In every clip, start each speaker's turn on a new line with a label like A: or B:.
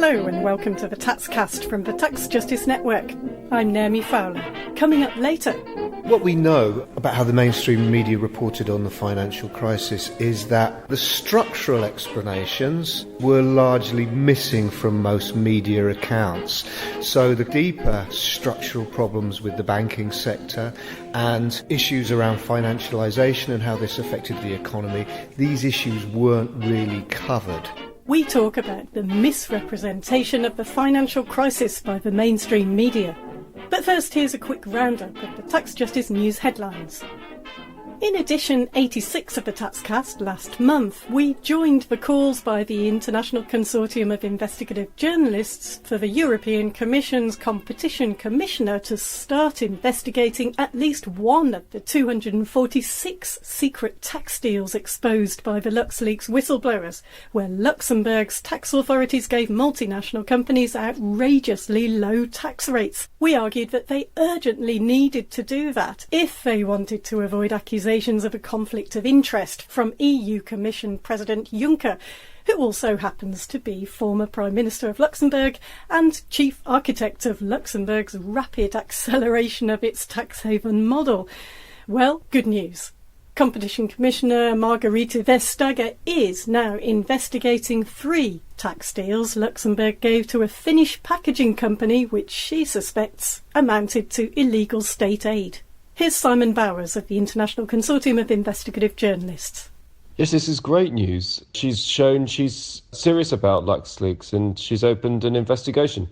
A: Hello and welcome to the Taxcast from the Tax Justice Network. I'm Naomi Fowler. Coming up later.
B: What we know about how the mainstream media reported on the financial crisis is that the structural explanations were largely missing from most media accounts. So the deeper structural problems with the banking sector and issues around financialization and how this affected the economy, these issues weren't really covered.
A: We talk about the misrepresentation of the financial crisis by the mainstream media. But first, here's a quick roundup of the Tax Justice News headlines. In edition 86 of the Taxcast last month, we joined the calls by the International Consortium of Investigative Journalists for the European Commission's Competition Commissioner to start investigating at least one of the 246 secret tax deals exposed by the LuxLeaks whistleblowers, where Luxembourg's tax authorities gave multinational companies outrageously low tax rates. We argued that they urgently needed to do that if they wanted to avoid accusations of a conflict of interest from EU Commission President Juncker, who also happens to be former Prime Minister of Luxembourg and chief architect of Luxembourg's rapid acceleration of its tax haven model. Well, good news. Competition Commissioner Margrethe Vestager is now investigating 3 tax deals Luxembourg gave to a Finnish packaging company which she suspects amounted to illegal state aid. Here's Simon Bowers of the International Consortium of Investigative Journalists.
C: Yes, this is great news. She's shown she's serious about LuxLeaks and she's opened an investigation.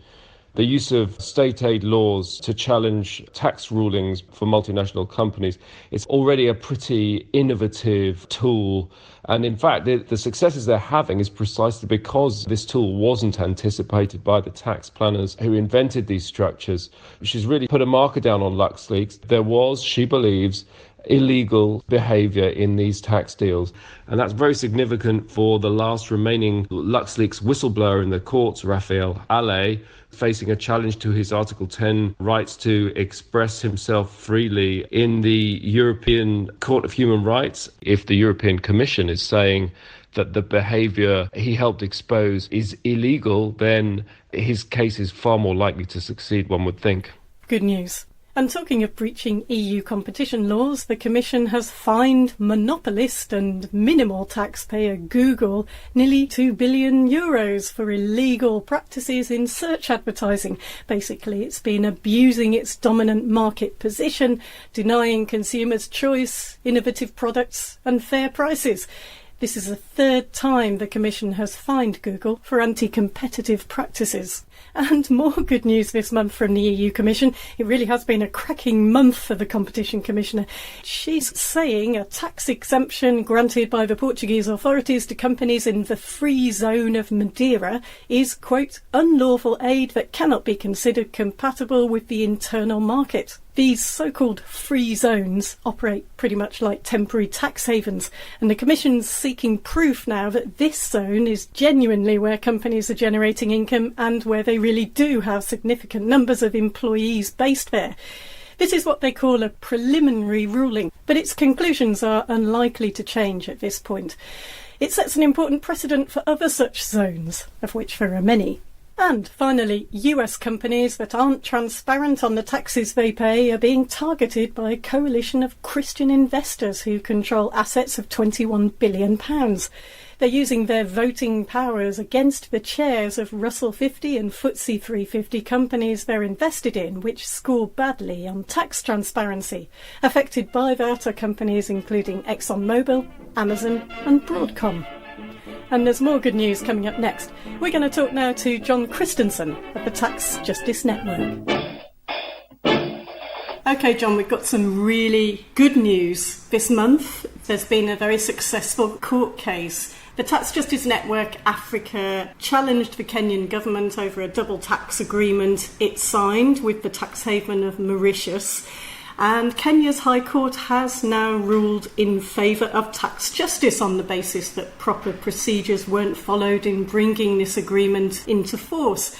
C: The use of state aid laws to challenge tax rulings for multinational companies is already a pretty innovative tool. And in fact, the successes they're having is precisely because this tool wasn't anticipated by the tax planners who invented these structures. She's really put a marker down on LuxLeaks. There was, she believes, illegal behaviour in these tax deals. And that's very significant for the last remaining LuxLeaks whistleblower in the courts, Raphael Allais, facing a challenge to his Article 10 rights to express himself freely in the European Court of Human Rights. If the European Commission is saying that the behaviour he helped expose is illegal, then his case is far more likely to succeed, one would think.
A: Good news. And talking of breaching EU competition laws, the Commission has fined monopolist and minimal taxpayer Google nearly €2 billion for illegal practices in search advertising. Basically, it's been abusing its dominant market position, denying consumers choice, innovative products and fair prices. This is the 3rd time the Commission has fined Google for anti-competitive practices. And more good news this month from the EU Commission. It really has been a cracking month for the Competition Commissioner. She's saying a tax exemption granted by the Portuguese authorities to companies in the free zone of Madeira is, quote, unlawful aid that cannot be considered compatible with the internal market. These so-called free zones operate pretty much like temporary tax havens, and the Commission's seeking proof now that this zone is genuinely where companies are generating income and where they really do have significant numbers of employees based there. This is what they call a preliminary ruling, but its conclusions are unlikely to change at this point. It sets an important precedent for other such zones, of which there are many. And finally, US companies that aren't transparent on the taxes they pay are being targeted by a coalition of Christian investors who control assets of £21 billion. They're using their voting powers against the chairs of Russell 50 and FTSE 350 companies they're invested in, which score badly on tax transparency. Affected by that are companies including ExxonMobil, Amazon and Broadcom. And there's more good news coming up next. We're going to talk now to John Christensen of the Tax Justice Network. OK, John, we've got some really good news this month. There's been a very successful court case. The Tax Justice Network Africa challenged the Kenyan government over a double tax agreement it signed with the tax haven of Mauritius. And Kenya's High Court has now ruled in favour of tax justice on the basis that proper procedures weren't followed in bringing this agreement into force.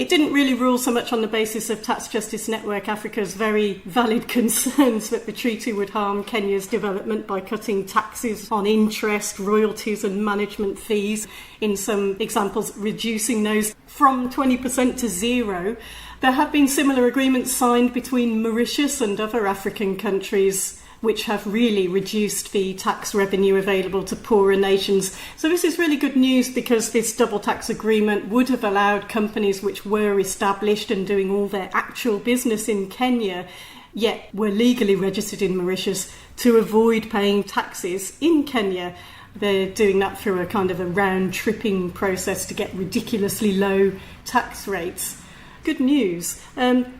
A: It didn't really rule so much on the basis of Tax Justice Network Africa's very valid concerns that the treaty would harm Kenya's development by cutting taxes on interest, royalties and management fees, in some examples reducing those from 20% to zero. There have been similar agreements signed between Mauritius and other African countries which have really reduced the tax revenue available to poorer nations. So this is really good news, because this double tax agreement would have allowed companies which were established and doing all their actual business in Kenya, yet were legally registered in Mauritius, to avoid paying taxes in Kenya. They're doing that through a kind of a round-tripping process to get ridiculously low tax rates. Good news.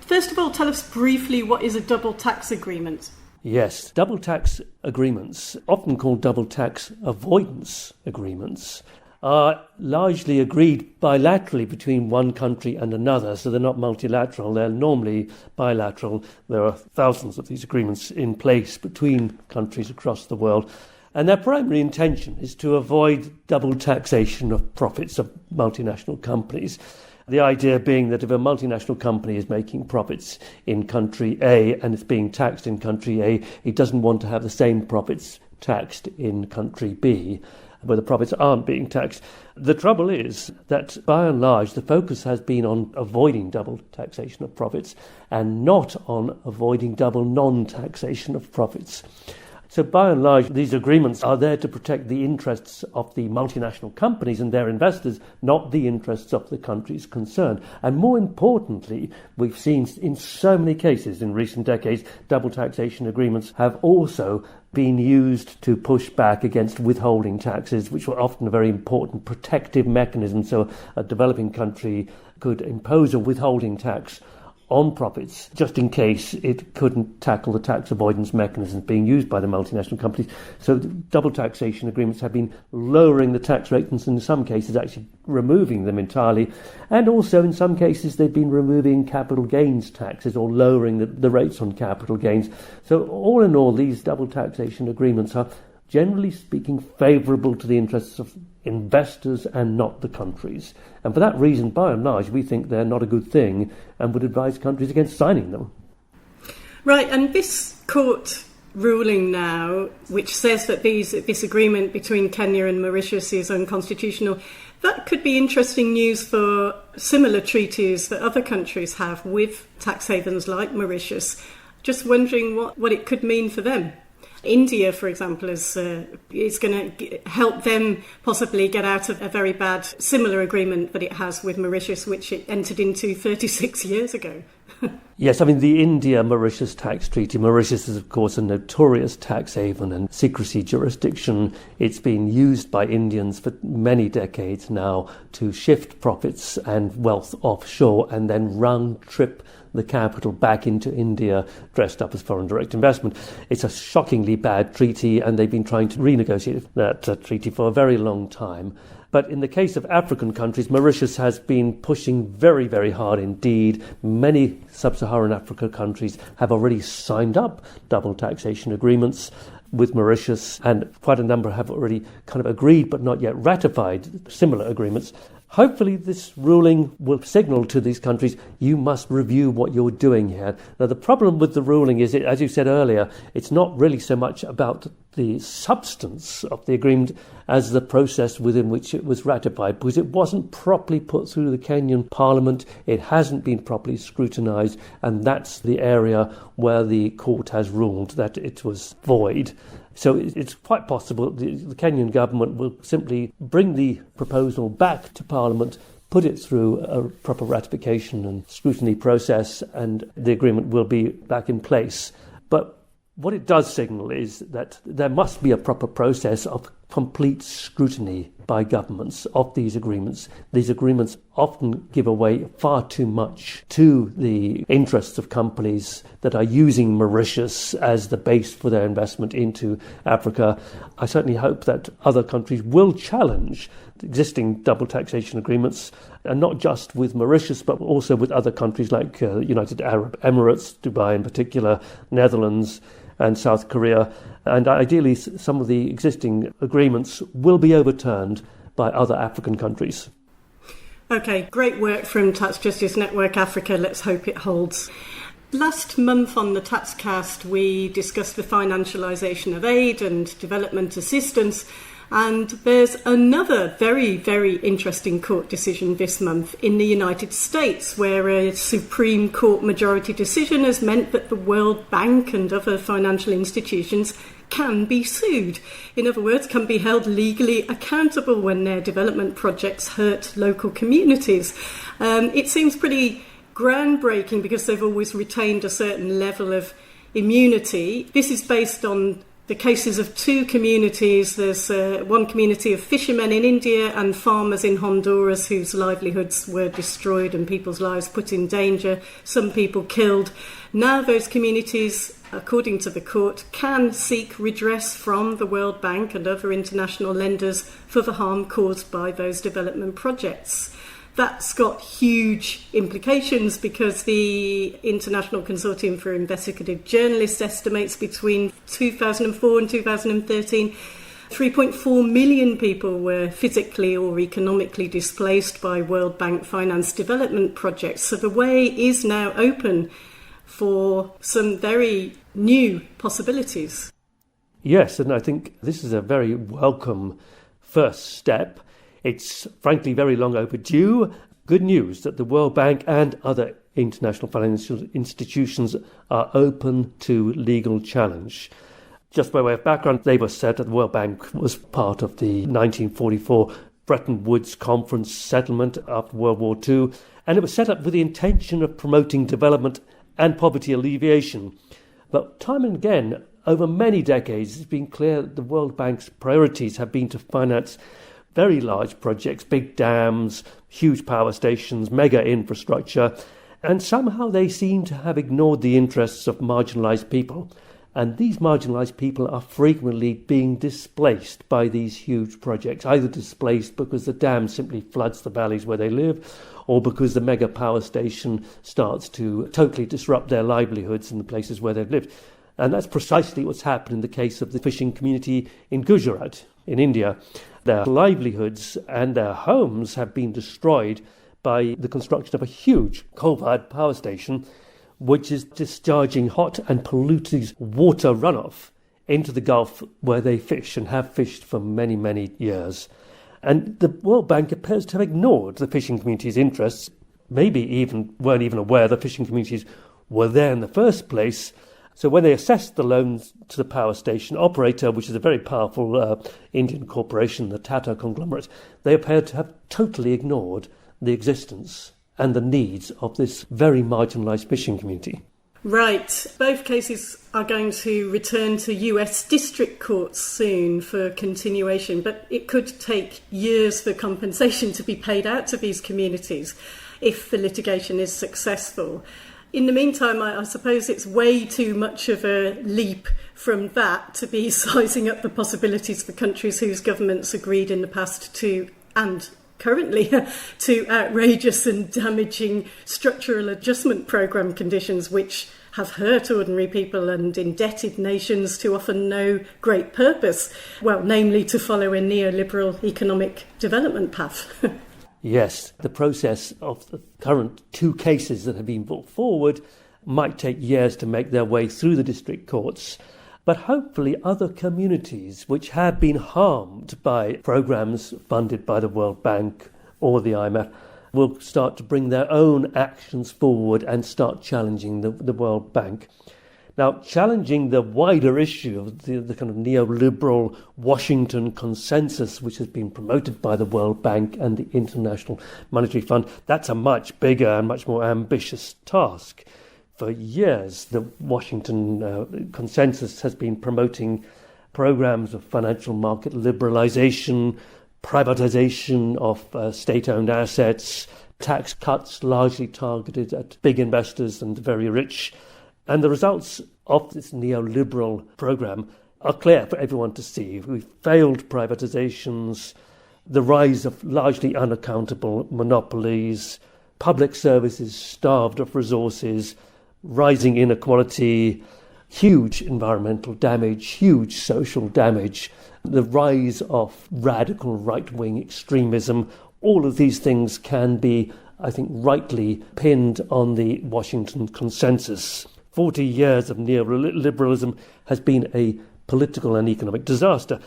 A: First of all, tell us briefly, what is a double tax agreement?
D: Yes, double tax agreements, often called double tax avoidance agreements, are largely agreed bilaterally between one country and another, so they're not multilateral, they're normally bilateral. There are thousands of these agreements in place between countries across the world, and their primary intention is to avoid double taxation of profits of multinational companies. The idea being that if a multinational company is making profits in country A and it's being taxed in country A, it doesn't want to have the same profits taxed in country B, where the profits aren't being taxed. The trouble is that, by and large, the focus has been on avoiding double taxation of profits and not on avoiding double non-taxation of profits. So by and large, these agreements are there to protect the interests of the multinational companies and their investors, not the interests of the countries concerned. And more importantly, we've seen in so many cases in recent decades, double taxation agreements have also been used to push back against withholding taxes, which were often a very important protective mechanism. So a developing country could impose a withholding tax on profits, just in case it couldn't tackle the tax avoidance mechanisms being used by the multinational companies. So double taxation agreements have been lowering the tax rates, and in some cases actually removing them entirely. And also in some cases they've been removing capital gains taxes or lowering the rates on capital gains. So all in all, these double taxation agreements are, generally speaking, favourable to the interests of investors and not the countries. And for that reason, by and large, we think they're not a good thing and would advise countries against signing them.
A: Right, and this court ruling now, which says that this agreement between Kenya and Mauritius is unconstitutional, that could be interesting news for similar treaties that other countries have with tax havens like Mauritius. Just wondering what it could mean for them. India, for example, is going to help them possibly get out of a very bad similar agreement that it has with Mauritius, which it entered into 36 years ago.
D: Yes, I mean, the India-Mauritius tax treaty. Mauritius is, of course, a notorious tax haven and secrecy jurisdiction. It's been used by Indians for many decades now to shift profits and wealth offshore and then round-trip the capital back into India, dressed up as foreign direct investment. It's a shockingly bad treaty, and they've been trying to renegotiate that treaty for a very long time. But in the case of African countries, Mauritius has been pushing very, very hard indeed. Many sub-Saharan Africa countries have already signed up double taxation agreements with Mauritius, and quite a number have already kind of agreed but not yet ratified similar agreements. Hopefully this ruling will signal to these countries, you must review what you're doing here. Now, the problem with the ruling is, as you said earlier, it's not really so much about the substance of the agreement as the process within which it was ratified, because it wasn't properly put through the Kenyan parliament, it hasn't been properly scrutinised, and that's the area where the court has ruled that it was void. So it's quite possible the Kenyan government will simply bring the proposal back to Parliament, put it through a proper ratification and scrutiny process, and the agreement will be back in place. But what it does signal is that there must be a proper process of complete scrutiny by governments of these agreements. These agreements often give away far too much to the interests of companies that are using Mauritius as the base for their investment into Africa. I certainly hope that other countries will challenge existing double taxation agreements, and not just with Mauritius, but also with other countries like United Arab Emirates, Dubai in particular, Netherlands, and South Korea. And ideally, some of the existing agreements will be overturned by other African countries.
A: Okay, great work from Tax Justice Network Africa. Let's hope it holds. Last month on the Taxcast, we discussed the financialisation of aid and development assistance. And there's another very, very interesting court decision this month in the United States, where a Supreme Court majority decision has meant that the World Bank and other financial institutions can be sued. In other words, can be held legally accountable when their development projects hurt local communities. It seems pretty groundbreaking because they've always retained a certain level of immunity. This is based on the cases of two communities. There's one community of fishermen in India and farmers in Honduras whose livelihoods were destroyed and people's lives put in danger, some people killed. Now those communities, according to the court, can seek redress from the World Bank and other international lenders for the harm caused by those development projects. That's got huge implications because the International Consortium for Investigative Journalists estimates between 2004 and 2013, 3.4 million people were physically or economically displaced by World Bank financed development projects. So the way is now open for some very new possibilities.
D: Yes, and I think this is a very welcome first step. It's frankly very long overdue. Good news that the World Bank and other international financial institutions are open to legal challenge. Just by way of background, they were said that the World Bank was part of the 1944 Bretton Woods Conference settlement after World War II, and it was set up with the intention of promoting development and poverty alleviation. But time and again, over many decades, it's been clear that the World Bank's priorities have been to finance very large projects, big dams, huge power stations, mega infrastructure, and somehow they seem to have ignored the interests of marginalised people. And these marginalised people are frequently being displaced by these huge projects, either displaced because the dam simply floods the valleys where they live, or because the mega power station starts to totally disrupt their livelihoods in the places where they've lived. And that's precisely what's happened in the case of the fishing community in Gujarat, in India. Their livelihoods and their homes have been destroyed by the construction of a huge coal-fired power station, which is discharging hot and polluted water runoff into the Gulf where they fish and have fished for many, many years. And the World Bank appears to have ignored the fishing community's interests, maybe even weren't even aware the fishing communities were there in the first place. So when they assessed the loans to the power station operator, which is a very powerful Indian corporation, the Tata conglomerate, they appeared to have totally ignored the existence and the needs of this very marginalised fishing community.
A: Right. Both cases are going to return to US district courts soon for continuation, but it could take years for compensation to be paid out to these communities if the litigation is successful. In the meantime, I suppose it's way too much of a leap from that to be sizing up the possibilities for countries whose governments agreed in the past to, and currently, to outrageous and damaging structural adjustment programme conditions which have hurt ordinary people and indebted nations to often no great purpose, well, namely to follow a neoliberal economic development path.
D: Yes, the process of the current two cases that have been brought forward might take years to make their way through the district courts. But hopefully other communities which have been harmed by programs funded by the World Bank or the IMF will start to bring their own actions forward and start challenging the World Bank. Now, challenging the wider issue of the kind of neoliberal Washington consensus, which has been promoted by the World Bank and the International Monetary Fund, that's a much bigger and much more ambitious task. For years, the Washington consensus has been promoting programs of financial market liberalization, privatization of state-owned assets, tax cuts largely targeted at big investors and the very rich. And the results of this neoliberal program are clear for everyone to see. We've failed privatizations, the rise of largely unaccountable monopolies, public services starved of resources, rising inequality, huge environmental damage, huge social damage, the rise of radical right-wing extremism, All of these things can be, I think, rightly pinned on the Washington consensus. 40 years of neoliberalism has been a political and economic disaster.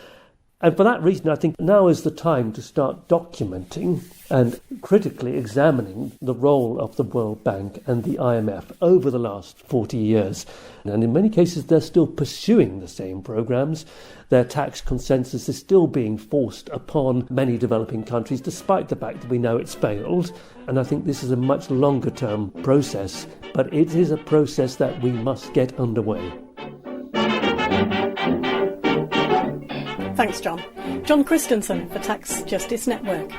D: And for that reason, I think now is the time to start documenting and critically examining the role of the World Bank and the IMF over the last 40 years. And in many cases, they're still pursuing the same programs. Their tax consensus is still being forced upon many developing countries, despite the fact that we know it's failed. And I think this is a much longer-term process, but it is a process that we must get underway.
A: Thanks, John. John Christensen for Tax Justice Network.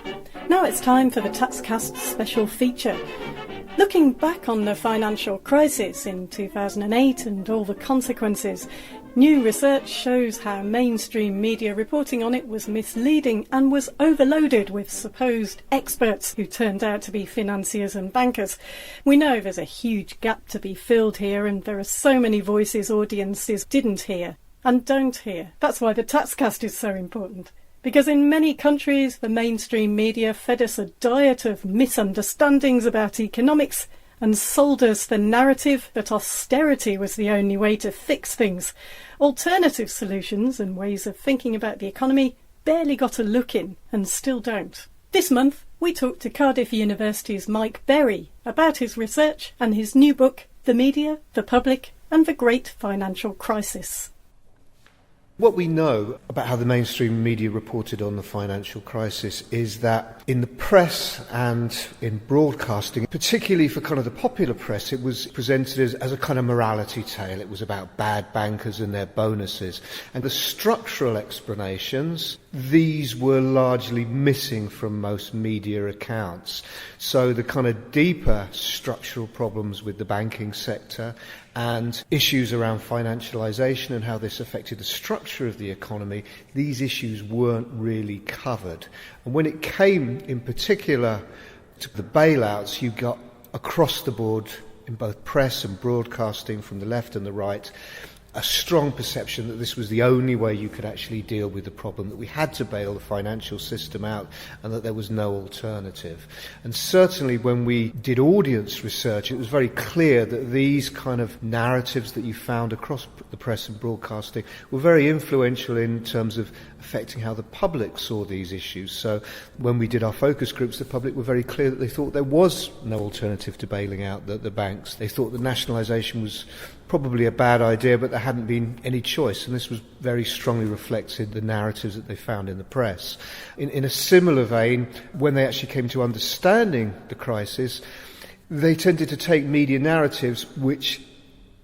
A: Now it's time for the TaxCast special feature. Looking back on the financial crisis in 2008 and all the consequences, new research shows how mainstream media reporting on it was misleading and was overloaded with supposed experts who turned out to be financiers and bankers. We know there's a huge gap to be filled here, and there are so many voices audiences didn't hear and don't hear. That's why the TaxCast is so important. Because in many countries, the mainstream media fed us a diet of misunderstandings about economics and sold us the narrative that austerity was the only way to fix things. Alternative solutions and ways of thinking about the economy barely got a look in and still don't. This month, we talked to Cardiff University's Mike Berry about his research and his new book, The Media, the Public and the Great Financial Crisis.
B: What we know about how the mainstream media reported on the financial crisis is that in the press and in broadcasting, particularly for kind of the popular press, it was presented as a kind of morality tale. It was about bad bankers and their bonuses. And the structural explanations, these were largely missing from most media accounts. So the kind of deeper structural problems with the banking sector and issues around financialization and how this affected the structure of the economy, these issues weren't really covered. And when it came in particular to the bailouts, you got across the board in both press and broadcasting from the left and the right a strong perception that this was the only way you could actually deal with the problem, that we had to bail the financial system out and that there was no alternative. And certainly when we did audience research, it was very clear that these kind of narratives that you found across the press and broadcasting were very influential in terms of affecting how the public saw these issues. So when we did our focus groups, the public were very clear that they thought there was no alternative to bailing out the banks. They thought that nationalisation was probably a bad idea, but there hadn't been any choice, and this was very strongly reflected in the narratives that they found in the press. In a similar vein, when they actually came to understanding the crisis, they tended to take media narratives which,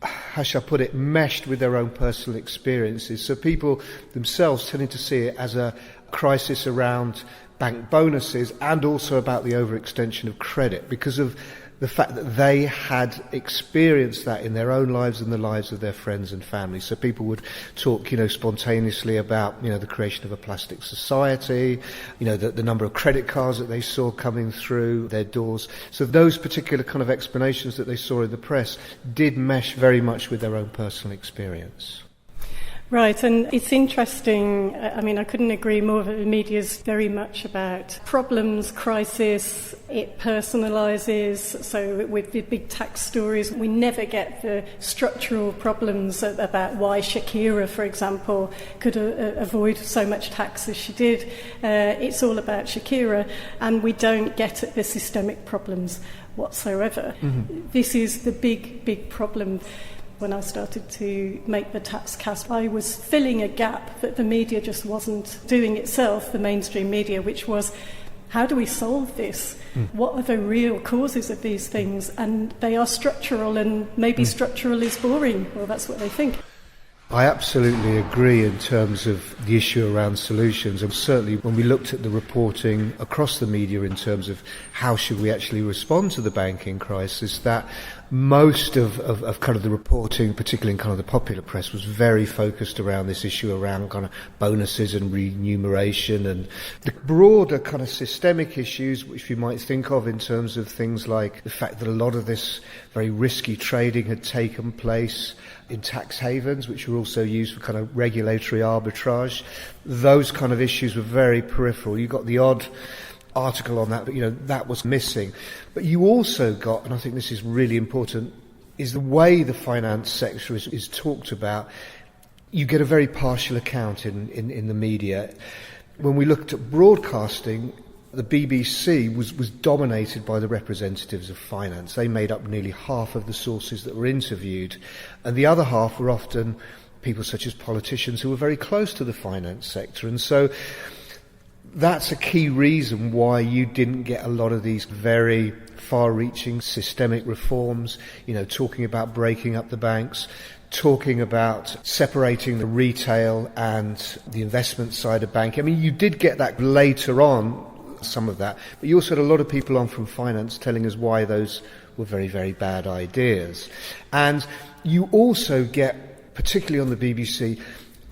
B: how shall I put it, meshed with their own personal experiences. So people themselves tended to see it as a crisis around bank bonuses and also about the overextension of credit because of the fact that they had experienced that in their own lives and the lives of their friends and family. So people would talk, spontaneously about, the creation of a plastic society, the number of credit cards that they saw coming through their doors. So those particular kind of explanations that they saw in the press did mesh very much with their own personal experience.
A: Right, and it's interesting, I couldn't agree more that the media is very much about problems, crisis, it personalises, so with the big tax stories, we never get the structural problems about why Shakira, for example, could avoid so much tax as she did. It's all about Shakira, and we don't get at the systemic problems whatsoever. Mm-hmm. This is the big problem. When I started to make the TaxCast, I was filling a gap that the media just wasn't doing itself, the mainstream media, which was, how do we solve this? What are the real causes of these things? And they are structural, and maybe structural is boring. Well, that's what they think.
B: I absolutely agree in terms of the issue around solutions, and certainly when we looked at the reporting across the media in terms of how should we actually respond to the banking crisis, that most of kind of the reporting, particularly in kind of the popular press, was very focused around this issue around kind of bonuses and remuneration and the broader kind of systemic issues which we might think of in terms of things like the fact that a lot of this very risky trading had taken place in tax havens, which were also used for kind of regulatory arbitrage. Those kind of issues were very peripheral. You got the odd article on that, but that was missing. But you also got, and I think this is really important, is the way the finance sector is talked about. You get a very partial account in the media. When we looked at broadcasting, the BBC was dominated by the representatives of finance. They made up nearly half of the sources that were interviewed, and the other half were often people such as politicians who were very close to the finance sector. And so that's a key reason why you didn't get a lot of these very far-reaching systemic reforms, talking about breaking up the banks, talking about separating the retail and the investment side of banking. I mean, you did get that later on, some of that, but you also had a lot of people on from finance telling us why those were very, very bad ideas. And you also get, particularly on the BBC,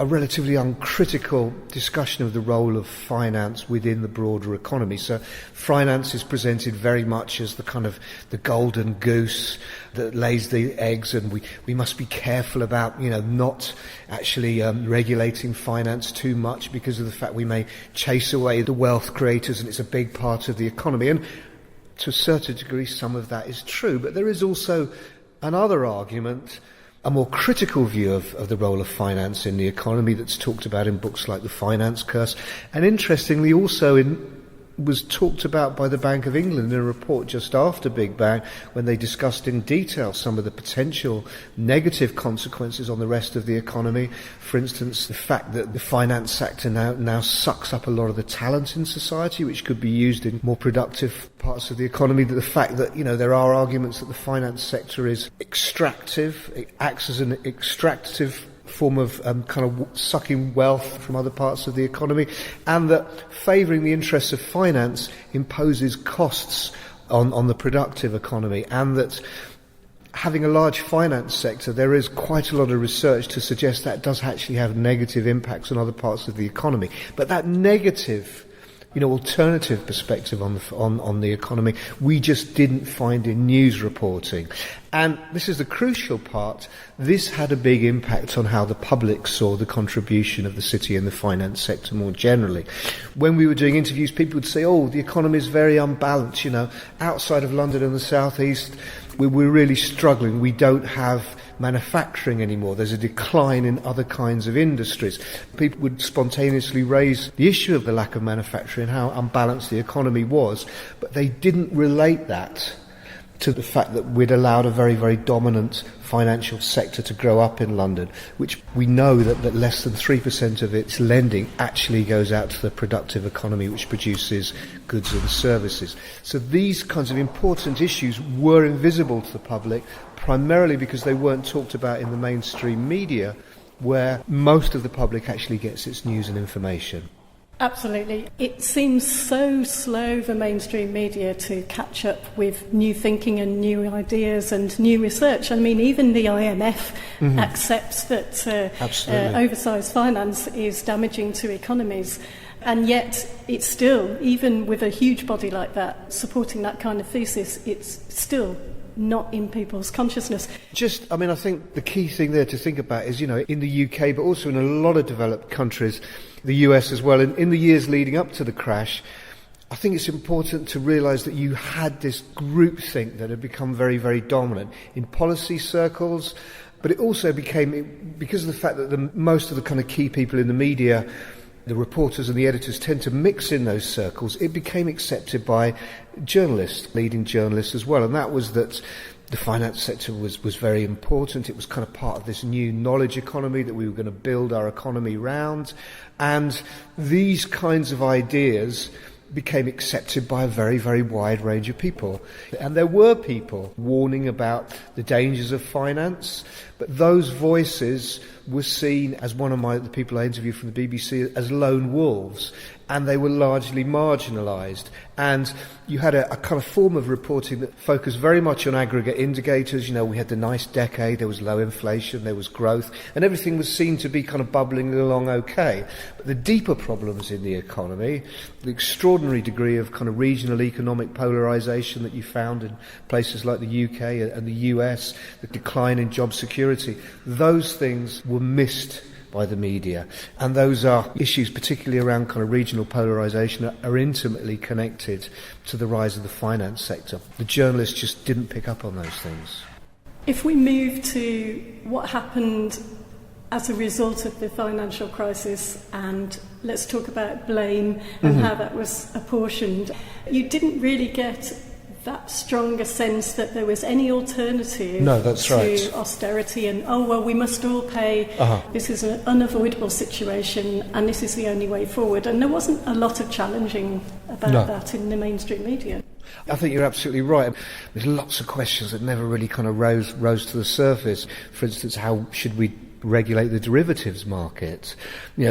B: a relatively uncritical discussion of the role of finance within the broader economy. So finance is presented very much as the kind of the golden goose that lays the eggs, and we must be careful about not actually regulating finance too much because of the fact we may chase away the wealth creators, and it's a big part of the economy. And to a certain degree some of that is true, but there is also another argument, a more critical view of the role of finance in the economy that's talked about in books like The Finance Curse, and interestingly also was talked about by the Bank of England in a report just after Big Bang, when they discussed in detail some of the potential negative consequences on the rest of the economy. For instance, the fact that the finance sector now sucks up a lot of the talent in society, which could be used in more productive parts of the economy. The fact that, there are arguments that the finance sector is extractive, it acts as an extractive form of kind of sucking wealth from other parts of the economy, and that favouring the interests of finance imposes costs on the productive economy, and that having a large finance sector, there is quite a lot of research to suggest that does actually have negative impacts on other parts of the economy. But that negative alternative perspective on the economy, we just didn't find in news reporting. And this is the crucial part. This had a big impact on how the public saw the contribution of the city and the finance sector more generally. When we were doing interviews, people would say, the economy is very unbalanced. Outside of London and the southeast, we're really struggling. We don't have manufacturing anymore. There's a decline in other kinds of industries. People would spontaneously raise the issue of the lack of manufacturing and how unbalanced the economy was, but they didn't relate that to the fact that we'd allowed a very, very dominant financial sector to grow up in London, which we know that less than 3% of its lending actually goes out to the productive economy, which produces goods and services. So these kinds of important issues were invisible to the public, primarily because they weren't talked about in the mainstream media, where most of the public actually gets its news and information.
A: Absolutely. It seems so slow, the mainstream media, to catch up with new thinking and new ideas and new research. I mean, even the IMF accepts that oversized finance is damaging to economies. And yet it's still, even with a huge body like that, supporting that kind of thesis, it's still not in people's consciousness.
B: I think the key thing there to think about is, in the UK, but also in a lot of developed countries, the US as well, and in the years leading up to the crash, I think it's important to realise that you had this groupthink that had become very, very dominant in policy circles, but it also became, because of the fact that most of the kind of key people in the media, the reporters and the editors, tend to mix in those circles, it became accepted by journalists, leading journalists as well, and that was that the finance sector was very important. It was kind of part of this new knowledge economy that we were going to build our economy round, and these kinds of ideas became accepted by a very, very wide range of people. And there were people warning about the dangers of finance, but those voices were seen, as one of the people I interviewed from the BBC, as lone wolves, and they were largely marginalised. And you had a kind of form of reporting that focused very much on aggregate indicators. We had the nice decade, there was low inflation, there was growth, and everything was seen to be kind of bubbling along okay. But the deeper problems in the economy, the extraordinary degree of kind of regional economic polarisation that you found in places like the UK and the US, the decline in job security, those things were missed by the media. And those are issues particularly around kind of regional polarisation that are intimately connected to the rise of the finance sector. The journalists just didn't pick up on those things.
A: If we move to what happened as a result of the financial crisis, and let's talk about blame and how that was apportioned, you didn't really get that stronger sense that there was any alternative to austerity and, we must all pay, this is an unavoidable situation and this is the only way forward. And there wasn't a lot of challenging about that in the mainstream media.
B: I think you're absolutely right. There's lots of questions that never really kind of rose to the surface. For instance, how should we regulate the derivatives market?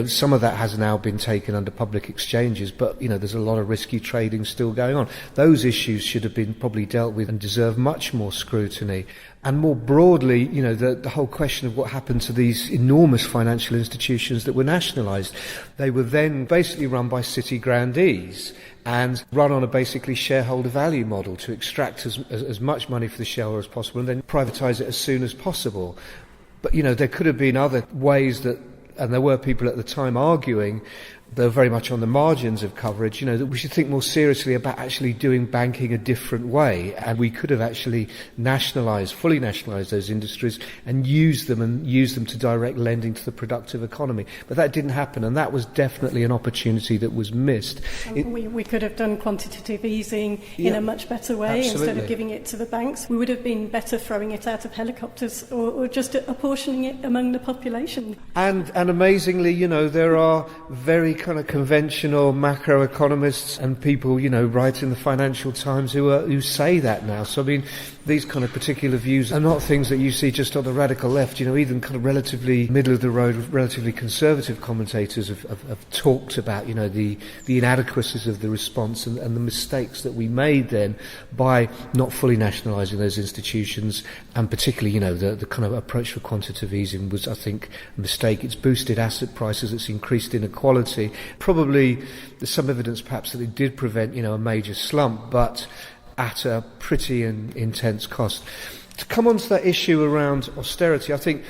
B: Some of that has now been taken under public exchanges, but there's a lot of risky trading still going on. Those issues should have been probably dealt with and deserve much more scrutiny. And more broadly, the whole question of what happened to these enormous financial institutions that were nationalised. They were then basically run by city grandees and run on a basically shareholder value model to extract as much money for the shareholder as possible and then privatise it as soon as possible. But, there could have been other ways that, and there were people at the time arguing, they're very much on the margins of coverage, that we should think more seriously about actually doing banking a different way. And we could have actually fully nationalised those industries and use them to direct lending to the productive economy. But that didn't happen, and that was definitely an opportunity that was missed.
A: We could have done quantitative easing in a much better way.
B: Absolutely.
A: Instead of giving it to the banks. We would have been better throwing it out of helicopters or just apportioning it among the population.
B: And amazingly, there are very kind of conventional macroeconomists and people, write in the Financial Times who say that now. So, these kind of particular views are not things that you see just on the radical left. Even kind of relatively middle of the road, relatively conservative commentators have talked about, the inadequacies of the response and the mistakes that we made then by not fully nationalising those institutions, and particularly, the kind of approach for quantitative easing was, I think, a mistake. It's boosted asset prices, it's increased inequality. Probably there's some evidence perhaps that it did prevent, a major slump, but at a pretty intense cost. To come on to that issue around austerity, I think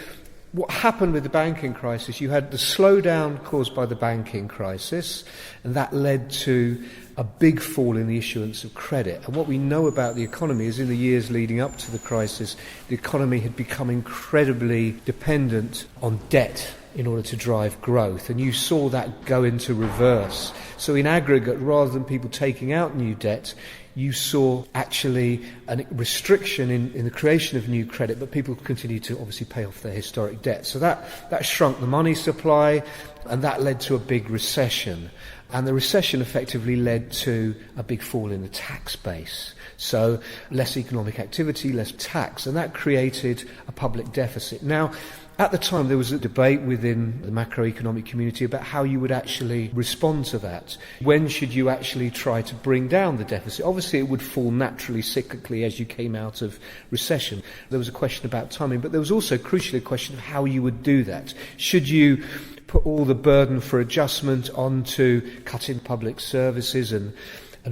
B: what happened with the banking crisis, you had the slowdown caused by the banking crisis, and that led to a big fall in the issuance of credit. And what we know about the economy is in the years leading up to the crisis, the economy had become incredibly dependent on debt in order to drive growth, and you saw that go into reverse. So in aggregate, rather than people taking out new debt, you saw actually a restriction in the creation of new credit, but people continued to obviously pay off their historic debt. So that shrunk the money supply, and that led to a big recession. And the recession effectively led to a big fall in the tax base. So less economic activity, less tax, and that created a public deficit. Now, at the time, there was a debate within the macroeconomic community about how you would actually respond to that. When should you actually try to bring down the deficit? Obviously, it would fall naturally, cyclically, as you came out of recession. There was a question about timing, but there was also, crucially, a question of how you would do that. Should you put all the burden for adjustment onto cutting public services and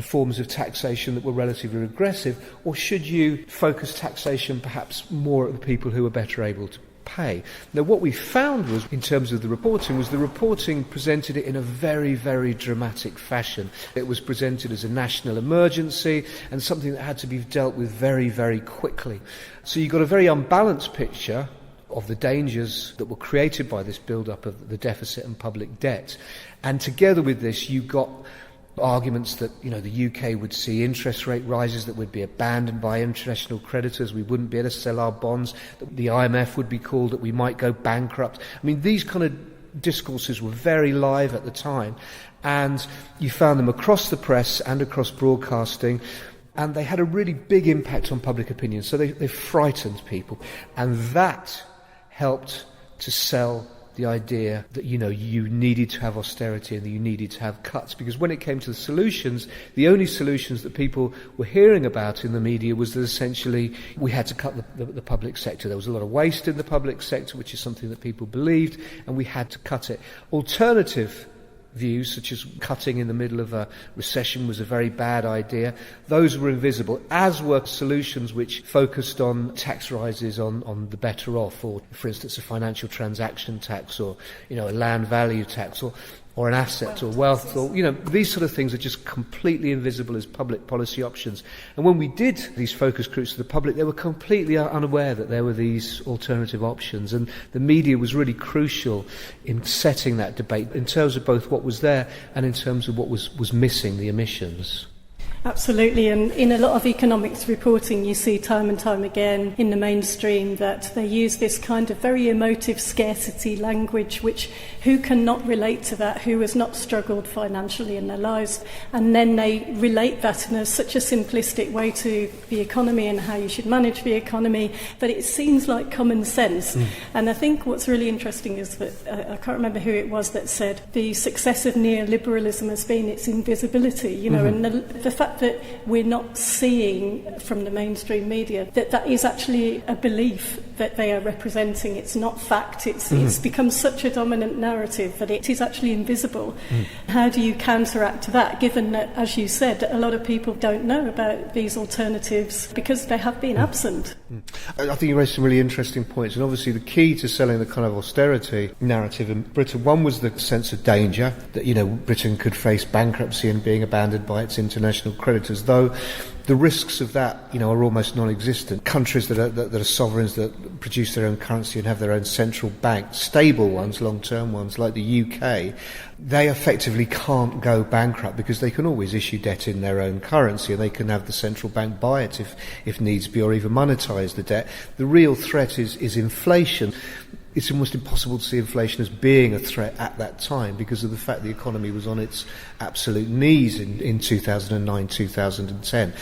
B: forms of taxation that were relatively regressive, or should you focus taxation perhaps more at the people who are better able to pay? Now, what we found was, in terms of the reporting presented it in a very, very dramatic fashion. It was presented as a national emergency and something that had to be dealt with very, very quickly. So you got a very unbalanced picture of the dangers that were created by this build-up of the deficit and public debt. And together with this, you got arguments that, the UK would see interest rate rises that would be abandoned by international creditors. We wouldn't be able to sell our bonds. That the IMF would be called, that we might go bankrupt. These kind of discourses were very live at the time, and you found them across the press and across broadcasting, and they had a really big impact on public opinion. So they frightened people, and that helped to sell the idea that, you needed to have austerity and that you needed to have cuts. Because when it came to the solutions, the only solutions that people were hearing about in the media was that essentially we had to cut the public sector. There was a lot of waste in the public sector, which is something that people believed, and we had to cut it. Alternative views, such as cutting in the middle of a recession was a very bad idea. Those were invisible, as were solutions which focused on tax rises on the better off, or, for instance, a financial transaction tax, or, a land value tax, or an asset or wealth, or, these sort of things are just completely invisible as public policy options. And when we did these focus groups to the public, they were completely unaware that there were these alternative options. And the media was really crucial in setting that debate in terms of both what was there and in terms of what was missing, the omissions.
A: Absolutely, and in a lot of economics reporting you see time and time again in the mainstream that they use this kind of very emotive scarcity language, which who can not relate to that, who has not struggled financially in their lives, and then they relate that in such a simplistic way to the economy and how you should manage the economy that it seems like common sense. And I think what's really interesting is that I can't remember who it was that said the success of neoliberalism has been its invisibility, and the fact that we're not seeing from the mainstream media that is actually a belief that they are representing. It's not fact. It's become such a dominant narrative that it is actually invisible. How do you counteract that, given that, as you said, a lot of people don't know about these alternatives because they have been absent?
B: I think you raised some really interesting points, and obviously the key to selling the kind of austerity narrative in Britain, one was the sense of danger, that Britain could face bankruptcy and being abandoned by its international creditors, though the risks of that, are almost non-existent. Countries that are sovereigns, that produce their own currency and have their own central bank, stable ones, long-term ones, like the UK, they effectively can't go bankrupt because they can always issue debt in their own currency, and they can have the central bank buy it if needs be, or even monetize the debt. The real threat is inflation. It's almost impossible to see inflation as being a threat at that time because of the fact the economy was on its absolute knees in 2009, 2010.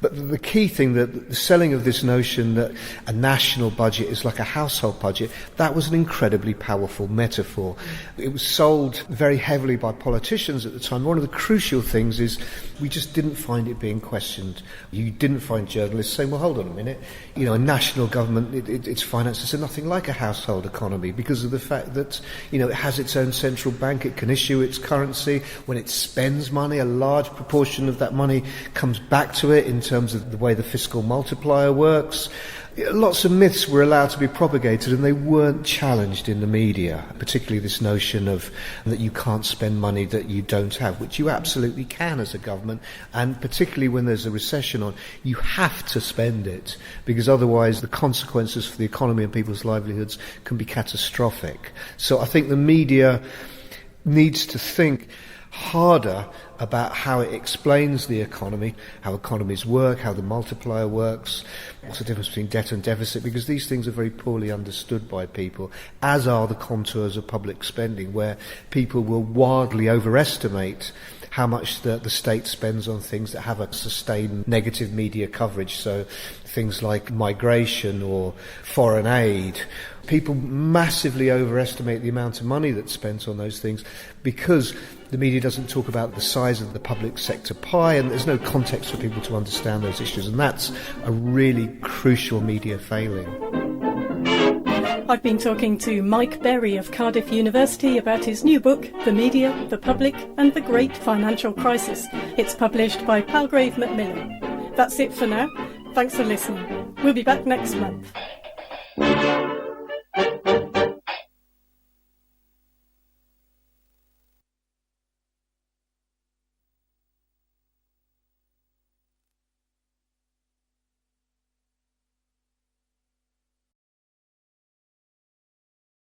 B: But the key thing, that the selling of this notion that a national budget is like a household budget, that was an incredibly powerful metaphor. It was sold very heavily by politicians at the time. One of the crucial things is we just didn't find it being questioned. You didn't find journalists saying, well, hold on a minute, a national government, its finances are nothing like a household economy because of the fact that, it has its own central bank, it can issue its currency. When it spends money, a large proportion of that money comes back to it in terms of the way the fiscal multiplier works. Lots of myths were allowed to be propagated and they weren't challenged in the media, particularly this notion of that you can't spend money that you don't have, which you absolutely can as a government, and particularly when there's a recession on, you have to spend it because otherwise the consequences for the economy and people's livelihoods can be catastrophic. So I think the media needs to think harder about how it explains the economy, how economies work, how the multiplier works, what's the difference between debt and deficit, because these things are very poorly understood by people, as are the contours of public spending, where people will wildly overestimate how much the state spends on things that have a sustained negative media coverage, so things like migration or foreign aid. People massively overestimate the amount of money that's spent on those things because the media doesn't talk about the size of the public sector pie, and there's no context for people to understand those issues, and that's a really crucial media failing.
A: I've been talking to Mike Berry of Cardiff University about his new book, The Media, the Public and the Great Financial Crisis. It's published by Palgrave Macmillan. That's it for now. Thanks for listening. We'll be back next month.